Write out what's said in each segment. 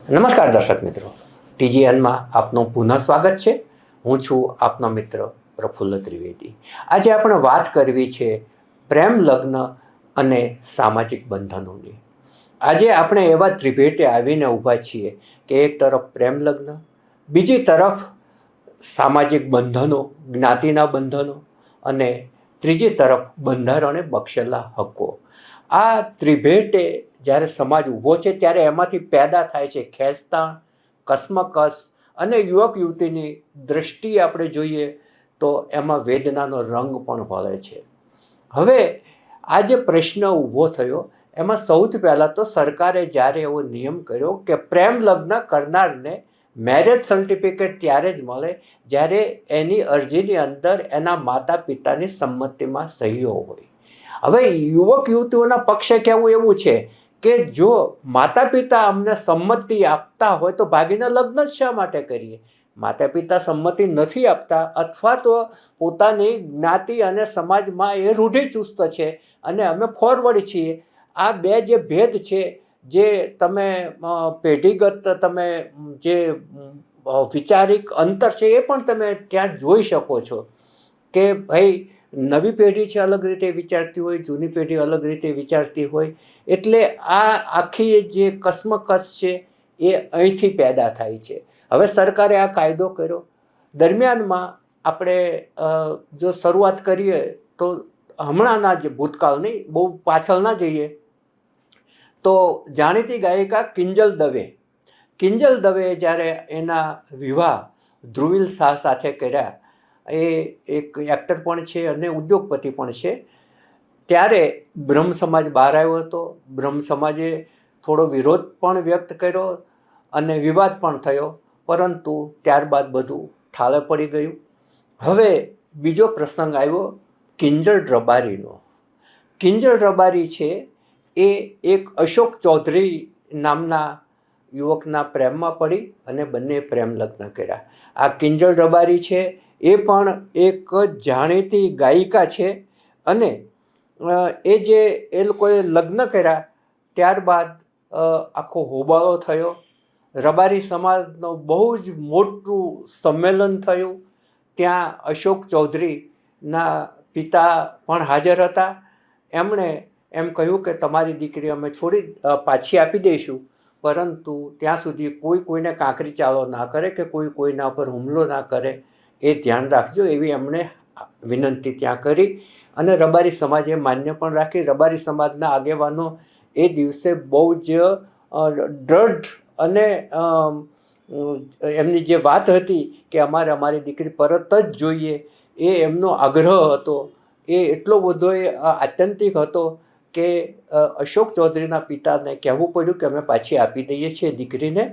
નમસ્કાર દર્શક મિત્રો, ટીજીએનમાં આપનું પુનઃ સ્વાગત છે. હું છું આપનો મિત્ર પ્રફુલ્લ ત્રિવેદી. આજે આપણે વાત કરવી છે પ્રેમ લગ્ન અને સામાજિક બંધનોની. આજે આપણે એવા ત્રિભેટે આવીને ઊભા છીએ કે એક તરફ પ્રેમ લગ્ન, બીજી તરફ સામાજિક બંધનો, જ્ઞાતિના બંધનો અને ત્રીજી તરફ બંધારણે બક્ષેલા હક્કો. આ ત્રિભેટે જ્યારે સમાજ ઊભો છે ત્યારે એમાંથી પેદા થાય છે ખેંચતાણ, કસમકસ અને યુવક યુવતીની દૃષ્ટિએ આપણે જોઈએ તો એમાં વેદનાનો રંગ પણ ભળે છે. હવે આ જે પ્રશ્ન ઊભો થયો એમાં સૌથી પહેલાં તો સરકારે જ્યારે એવો નિયમ કર્યો કે પ્રેમ લગ્ન કરનારને મેરેજ સર્ટિફિકેટ ત્યારે જ મળે જ્યારે એની અરજીની અંદર એના માતા પિતાની સંમતિમાં સહીઓ હોય. હવે યુવક યુવતીઓના પક્ષે કહેવું એવું છે કે જો માતા પિતા અમને સંમતિ આપતા હોય તો ભાગીને લગ્ન જ શા માટે કરીએ? માતા પિતા સંમતિ નથી આપતા અથવા તો પોતાની જ્ઞાતિ અને સમાજમાં એ રૂઢિચુસ્ત છે અને અમે ફોરવર્ડ છીએ. આ બે જે ભેદ છે, જે તમે પેઢીગત તમે જે વિચારિક અંતર છે એ પણ તમે ત્યાં જોઈ શકો છો કે ભાઈ નવી પેઢી છે અલગ રીતે વિચારતી હોય, જૂની પેઢી અલગ રીતે વિચારતી હોય. એટલે આ આખી જે કસમકસ છે એ અહીંથી પેદા થાય છે. હવે સરકારે આ કાયદો કર્યો. દરમિયાનમાં આપણે જો શરૂઆત કરીએ તો હમણાંના જે ભૂતકાળની, બહુ પાછળ ના જઈએ તો જાણીતી ગાયિકા કિંજલ દવે જ્યારે એના વિવાહ ધ્રુવીલ શાહ સાથે કર્યા, એ એક એક્ટર પણ છે અને ઉદ્યોગપતિ પણ છે, ત્યારે બ્રહ્મ સમાજ બહાર આવ્યો હતો. બ્રહ્મ સમાજે થોડો વિરોધ પણ વ્યક્ત કર્યો અને વિવાદ પણ થયો, પરંતુ ત્યારબાદ બધું ઠાલે પડી ગયું. હવે બીજો પ્રસંગ આવ્યો કિંજલ રબારીનો. કિંજલ રબારી છે એ એક અશોક ચૌધરી નામના યુવકના પ્રેમમાં પડી અને બંને પ્રેમ લગ્ન કર્યા. આ કિંજલ રબારી છે એ પણ એક જાણીતી ગાયિકા છે અને એ લોકોએ લગ્ન કર્યા ત્યારબાદ આખો હોબાળો થયો. રબારી સમાજનો બહુ જ મોટું સંમેલન થયું. ત્યાં અશોક ચૌધરીના પિતા પણ હાજર હતા. એમણે એમ કહ્યું કે તમારી દીકરી અમે પાછી આપી દઈશું, પરંતુ ત્યાં સુધી કોઈને કાંકરી ચાલો ના કરે કે કોઈના પર હુમલો ના કરે, એ ધ્યાન રાખજો, એવી એમણે વિનંતી ત્યાં કરી અને રબારી સમાજે માન્ય પણ રાખી. રબારી સમાજના આગેવાનો એ દિવસે બહુ જ દ્રઢ અને એમની જે વાત હતી કે અમારી દીકરી પરત જ જોઈએ, એ એમનો આગ્રહ હતો. એ એટલો બધો આત્યંતિક હતો કે અશોક ચૌધરીના પિતાને કહેવું પડ્યું કે અમે પાછી આપી દઈએ છીએ દીકરીને,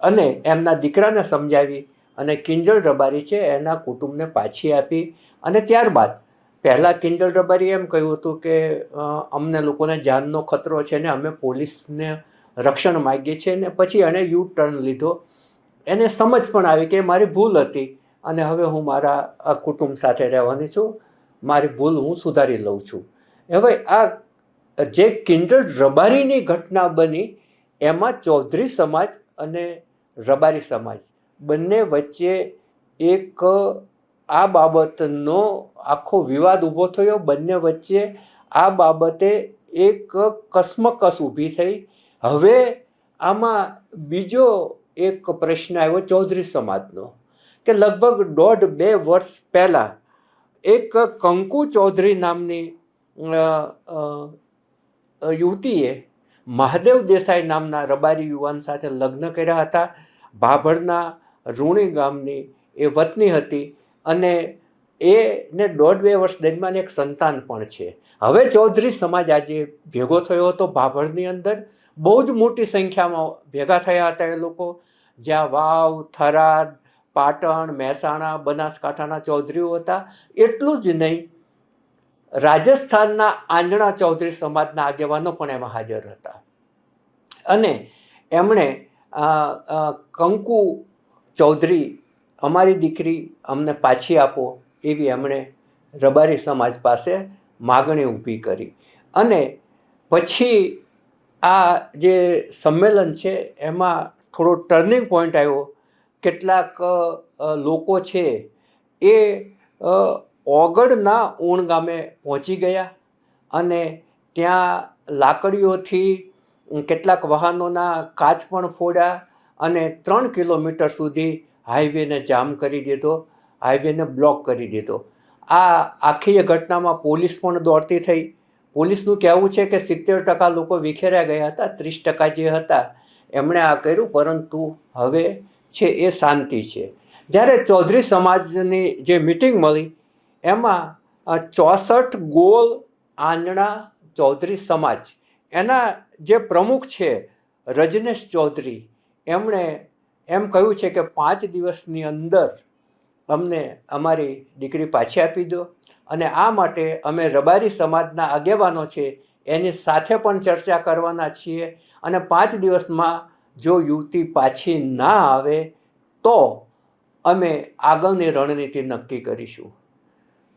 અને એમના દીકરાને સમજાવી અને કિંજલ રબારી છે એના કુટુંબને પાછી આપી. અને ત્યારબાદ પહેલાં કિંજલ રબારીએ એમ કહ્યું હતું કે અમને લોકોને જાનનો ખતરો છે ને અમે પોલીસને રક્ષણ માગીએ છીએ, ને પછી એણે યુ ટર્ન લીધો. એને સમજ પણ આવી કે મારી ભૂલ હતી અને હવે હું મારા કુટુંબ સાથે રહેવાની છું, મારી ભૂલ હું સુધારી લઉં છું. હવે આ જે કિંજલ રબારીની ઘટના બની એમાં ચૌધરી સમાજ અને રબારી સમાજ બંને વચ્ચે એક આ બાબતનો આખો વિવાદ ઊભો થયો. બંને વચ્ચે આ બાબતે એક કસમકસ ઊભી થઈ. હવે આમાં બીજો એક પ્રશ્ન આવ્યો ચૌધરી સમાજનો કે લગભગ 1.5-2 વર્ષ પહેલાં એક કંકુ ચૌધરી નામની યુવતીએ મહાદેવ દેસાઈ નામના રબારી યુવાન સાથે લગ્ન કર્યા હતા. ભાભરના રૂણી ગામની એ વતની હતી અને એને 1.5-2 વર્ષ દરમિયાન એક સંતાન પણ છે. હવે ચૌધરી સમાજ આજે ભેગો થયો હતો ભાભરની અંદર. બહુ જ મોટી સંખ્યામાં ભેગા થયા હતા એ લોકો, જ્યાં વાવ, થરાદ, પાટણ, મહેસાણા, બનાસકાંઠાના ચૌધરીઓ હતા. એટલું જ નહીં, રાજસ્થાનના આંજણા ચૌધરી સમાજના આગેવાનો પણ એમાં હાજર હતા. અને એમણે કંકુ ચૌધરી અમારી દીકરી અમને પાછી આપો એવી એમણે રબારી સમાજ પાસે માગણી ઊભી કરી. અને પછી આ જે સંમેલન છે એમાં થોડો ટર્નિંગ પોઈન્ટ આવ્યો. કેટલાક લોકો છે એ ઓગળના ઊણ ગામે પહોંચી ગયા અને ત્યાં લાકડીઓથી કેટલાક વાહનોના કાચ પણ ફોડ્યા અને 3 કિલોમીટર સુધી હાઈવેને જામ કરી દીધો, હાઈવેને બ્લોક કરી દીધો. આ આખી ઘટનામાં પોલીસ પણ દોડતી થઈ. પોલીસનું કહેવું છે કે 70% લોકો વિખેર્યા ગયા હતા, 30% જે હતા એમણે આ કર્યું, પરંતુ હવે છે એ શાંતિ છે. જ્યારે ચૌધરી સમાજની જે મિટિંગ મળી એમાં 64 ગોળ આંજણા ચૌધરી સમાજ એના જે પ્રમુખ છે રજનેશ ચૌધરી, એમણે એમ કહ્યું છે કે 5 દિવસની અંદર અમને અમારી દીકરી પાછી આપી દો અને આ માટે અમે રબારી સમાજના આગેવાનો છે એની સાથે પણ ચર્ચા કરવાના છીએ અને 5 દિવસમાં જો યુવતી પાછી ના આવે તો અમે આગળની રણનીતિ નક્કી કરીશું.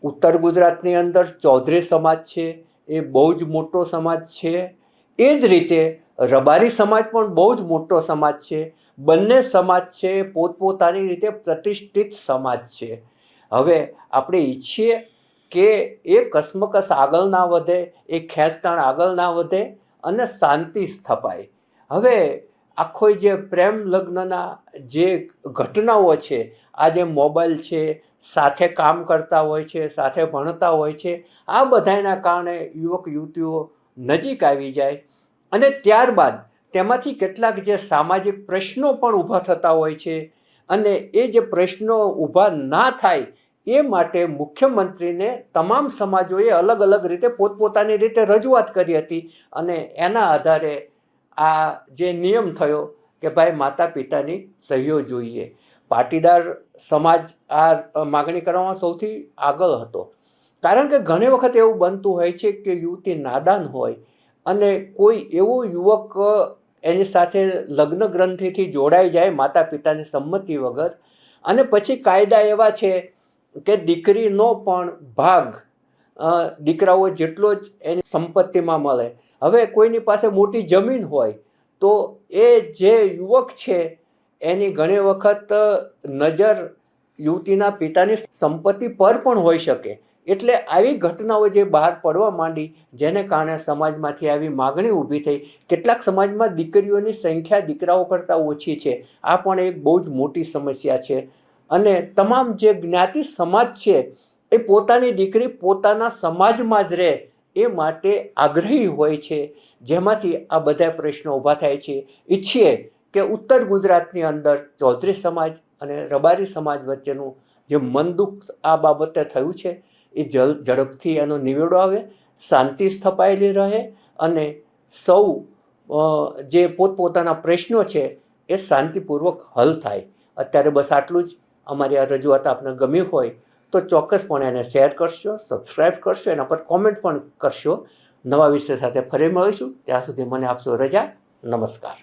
ઉત્તર ગુજરાતની અંદર ચૌધરી સમાજ છે એ બહુ જ મોટો સમાજ છે. એ જ રીતે રબારી સમાજ પણ બહુ જ મોટો સમાજ છે. બંને સમાજ છે પોતપોતાની રીતે પ્રતિષ્ઠિત સમાજ છે. હવે આપણે ઈચ્છીએ કે એ કસમકસ આગળ ના વધે, એ ખેંચતાણ આગળ ના વધે અને શાંતિ સ્થપાય. હવે આખો જે પ્રેમ લગ્નના જે ઘટનાઓ છે, આ જે મોબાઈલ છે, સાથે કામ કરતા હોય છે, સાથે ભણતા હોય છે, આ બધાના કારણે યુવક યુવતીઓ નજીક આવી જાય અને ત્યારબાદ તેમાંથી કેટલાક જે સામાજિક પ્રશ્નો પણ ઊભા થતા હોય છે અને એ જે પ્રશ્નો ઊભા ના થાય એ માટે મુખ્યમંત્રીને તમામ સમાજોએ અલગ અલગ રીતે પોતપોતાની રીતે રજૂઆત કરી હતી અને એના આધારે આ જે નિયમ થયો કે ભાઈ માતા પિતાની સહીઓ જોઈએ. પાટીદાર સમાજ આ માગણી કરવામાં સૌથી આગળ હતો, કારણ કે ઘણી વખત એવું બનતું હોય છે કે યુવતી નાદાન હોય અને કોઈ એવો યુવક એની સાથે લગ્ન ગ્રંથિથી જોડાઈ જાય માતા પિતાની સંમતિ વગર અને પછી કાયદા એવા છે કે દીકરીનો પણ ભાગ દીકરાઓ જેટલો જ એની સંપત્તિમાં મળે. હવે કોઈની પાસે મોટી જમીન હોય તો એ જે યુવક છે એની ઘણી વખત નજર યુવતીના પિતાની સંપત્તિ પર પણ હોઈ શકે. એટલે આવી ઘટનાઓ જે બહાર પડવા માંડી, જેને કારણે સમાજમાંથી આવી માગણી ઊભી થઈ. કેટલાક સમાજમાં દીકરીઓની સંખ્યા દીકરાઓ કરતાં ઓછી છે. આ પણ એક બહુ જ મોટી સમસ્યા છે અને તમામ જે જ્ઞાતિ સમાજ છે એ પોતાની દીકરી પોતાના સમાજમાં જ રહે એ માટે આગ્રહી હોય છે, જેમાંથી આ બધા પ્રશ્નો ઊભા થાય છે. ઈચ્છીએ કે ઉત્તર ગુજરાતની અંદર ચૌધરી સમાજ અને રબારી સમાજ વચ્ચેનું જે મન દુઃખ આ બાબતે થયું છે એ ઝડપથી એનો નિવેડો આવે, શાંતિ સ્થપાયેલી રહે અને સૌ જે પોતપોતાના પ્રશ્નો છે એ શાંતિપૂર્વક હલ થાય. અત્યારે બસ આટલું જ. અમારી આ રજૂઆત આપને ગમી હોય તો ચોક્કસપણે એને શેર કરશો, સબસ્ક્રાઈબ કરશો, એના પર કોમેન્ટ પણ કરશો. નવા વિષય સાથે ફરી મળીશું. ત્યાં સુધી મને આપશો રજા. નમસ્કાર.